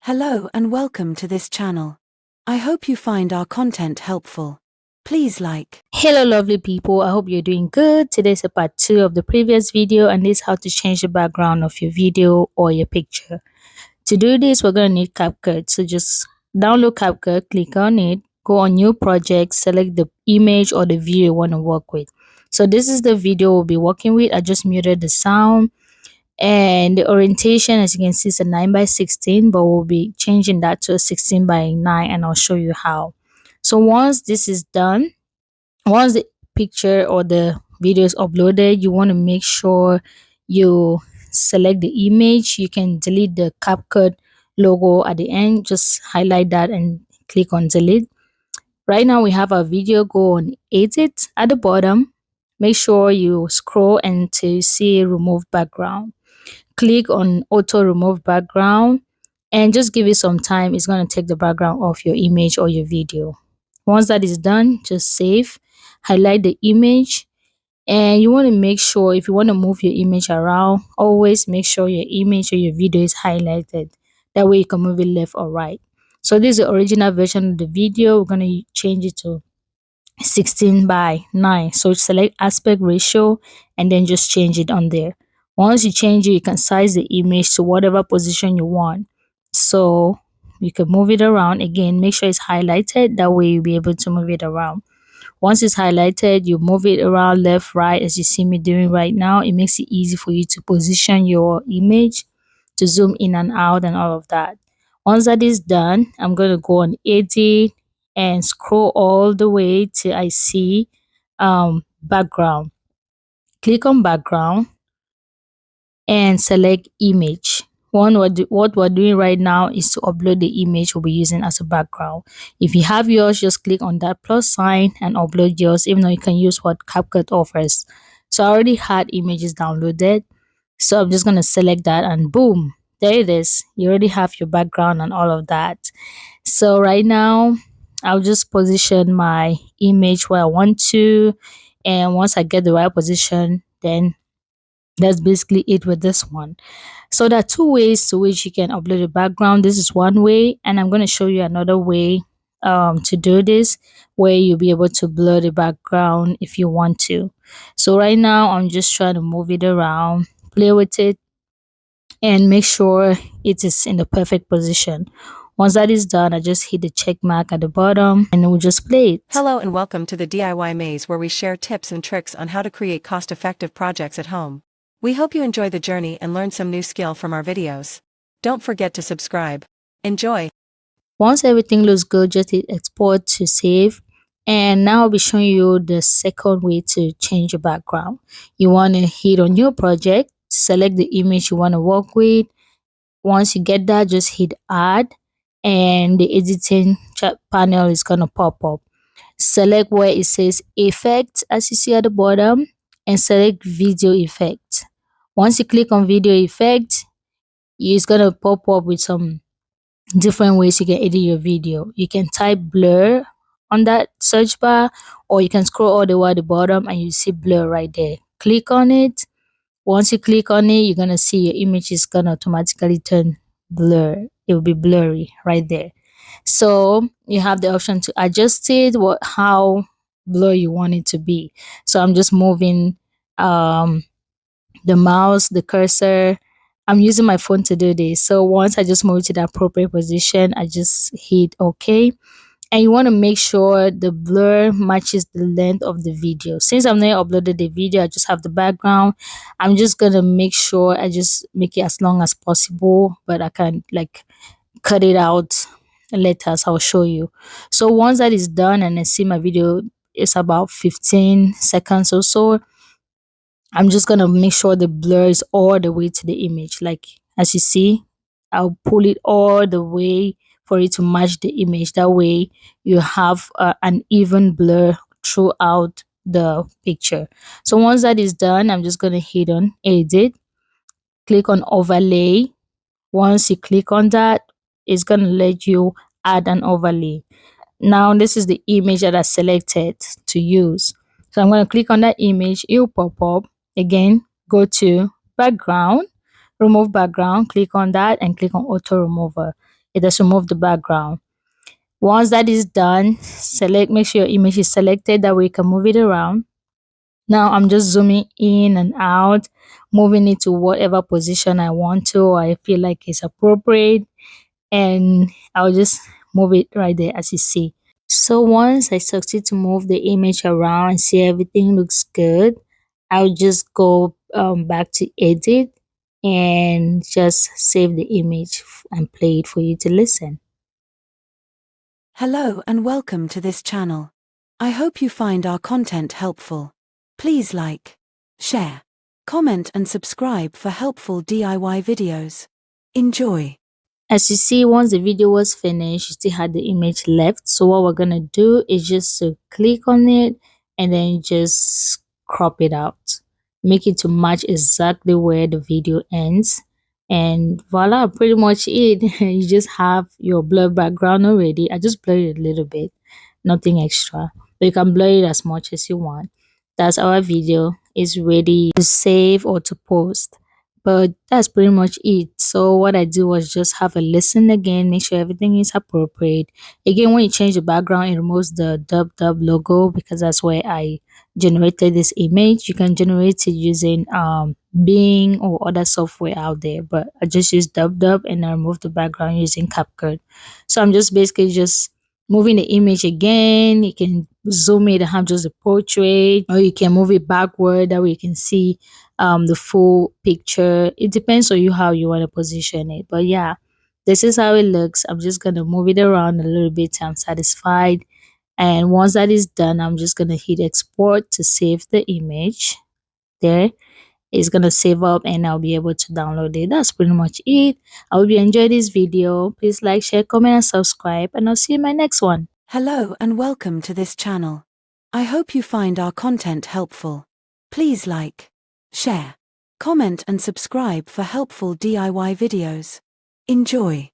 Hello and welcome to this channel. I hope you find our content helpful. Please like. Hello lovely people, I hope you're doing good. Today's a part 2 of the previous video, and this is how to change the background of your video or your picture. To do this, we're going to need CapCut. So just download CapCut, click on it, go on new project, select the image or the video you want to work with. So this is the video we'll be working with. I just muted the sound, and the orientation, as you can see, is a 9:16, but we'll be changing that to a 16:9, and I'll show you how. So once this is done, once the picture or the video is uploaded, you want to make sure you select the image. You can delete the CapCut logo at the end, just highlight that and click on delete. Right now we have our video. Go on edit at the bottom, make sure you scroll until you see remove background. Click on auto remove background and just give it some time. It's going to take the background off your image or your video. Once that is done, just save, highlight the image, and you want to make sure, if you want to move your image around, always make sure your image or your video is highlighted. That way you can move it left or right. So this is the original version of the video. We're going to change it to 16:9. So select aspect ratio and then just change it on there. Once you change it, you can size the image to whatever position you want. So you can move it around. Again, make sure it's highlighted. That way you'll be able to move it around. Once it's highlighted, you move it around left, right, as you see me doing right now. It makes it easy for you to position your image, to zoom in and out and all of that. Once that is done, I'm going to go on edit and scroll all the way till I see background. Click on background and select image. What we're doing right now is to upload the image we'll be using as a background. If you have yours, just click on that plus sign and upload yours, even though you can use what CapCut offers. So I already had images downloaded, so I'm just going to select that and boom, there it is. You already have your background and all of that. So right now I'll just position my image where I want to, and once I get the right position, then that's basically it with this one. So there are two ways to which you can upload a background. This is one way, and I'm going to show you another way to do this, where you'll be able to blur the background if you want to. So right now I'm just trying to move it around, play with it, and make sure it is in the perfect position. Once that is done, I just hit the check mark at the bottom and we'll just play it. Hello and welcome to the DIY Maze, where we share tips and tricks on how to create cost-effective projects at home. We hope you enjoy the journey and learn some new skill from our videos. Don't forget to subscribe. Enjoy! Once everything looks good, just hit export to save. And now I'll be showing you the second way to change your background. You want to hit on new project, select the image you want to work with. Once you get that, just hit add and the editing chat panel is going to pop up. Select where it says effect, as you see at the bottom, and select video effect. Once you click on video effect, it's going to pop up with some different ways you can edit your video. You can type blur on that search bar, or you can scroll all the way at the bottom and you see blur right there. Click on it. Once you click on it, you're gonna see your image is gonna automatically turn blur. It will be blurry right there. So you have the option to adjust it, how blur you want it to be. So I'm just moving the mouse, the cursor. I'm using my phone to do this. So once I just move to the appropriate position, I just hit OK. And you want to make sure the blur matches the length of the video. Since I've not uploaded the video, I just have the background. I'm just going to make sure I just make it as long as possible, but I can like cut it out later, so I'll show you. So once that is done and I see my video is about 15 seconds or so, I'm just going to make sure the blur is all the way to the image. Like as you see, I'll pull it all the way for it to match the image. That way you have an even blur throughout the picture. So once that is done, I'm just going to hit on edit, click on overlay. Once you click on that, it's going to let you add an overlay. Now this is the image that I selected to use. So I'm going to click on that image. It will pop up. Again, go to background, remove background, click on that and click on auto remover. It has removed the background. Once that is done, make sure your image is selected, that way you can move it around. Now I'm just zooming in and out, moving it to whatever position I want to or I feel like it's appropriate, and I'll just move it right there as you see. So once I succeed to move the image around and see everything looks good, I'll just go back to edit and just save the image and play it for you to listen. Hello and welcome to this channel. I hope you find our content helpful. Please like, share, comment and subscribe for helpful DIY videos. Enjoy. As you see, once the video was finished, you still had the image left. So what we're going to do is just to click on it and then just crop it out. Make it to match exactly where the video ends. And voila, pretty much it. You just have your blur background already. I just blurred it a little bit, nothing extra. But you can blur it as much as you want. That's our video. It's ready to save or to post. But that's pretty much it. So what I do was just have a listen again, make sure everything is appropriate. Again, when you change the background, it removes the dub logo because that's where I generated this image. You can generate it using Bing or other software out there, but I just use dub and I remove the background using CapCut. So I'm just basically just moving the image again. You can zoom it and have just a portrait, or you can move it backward, that way you can see the full picture. It depends on you how you want to position it, but yeah, this is how it looks. I'm just gonna move it around a little bit till I'm satisfied, and once that is done, I'm just gonna hit export to save the image. There, it's gonna save up and I'll be able to download it. That's pretty much it. I hope you enjoyed this video. Please like, share, comment and subscribe, and I'll see you in my next one. Hello and welcome to this channel. I hope you find our content helpful. Please like, share, comment and subscribe for helpful DIY videos. Enjoy.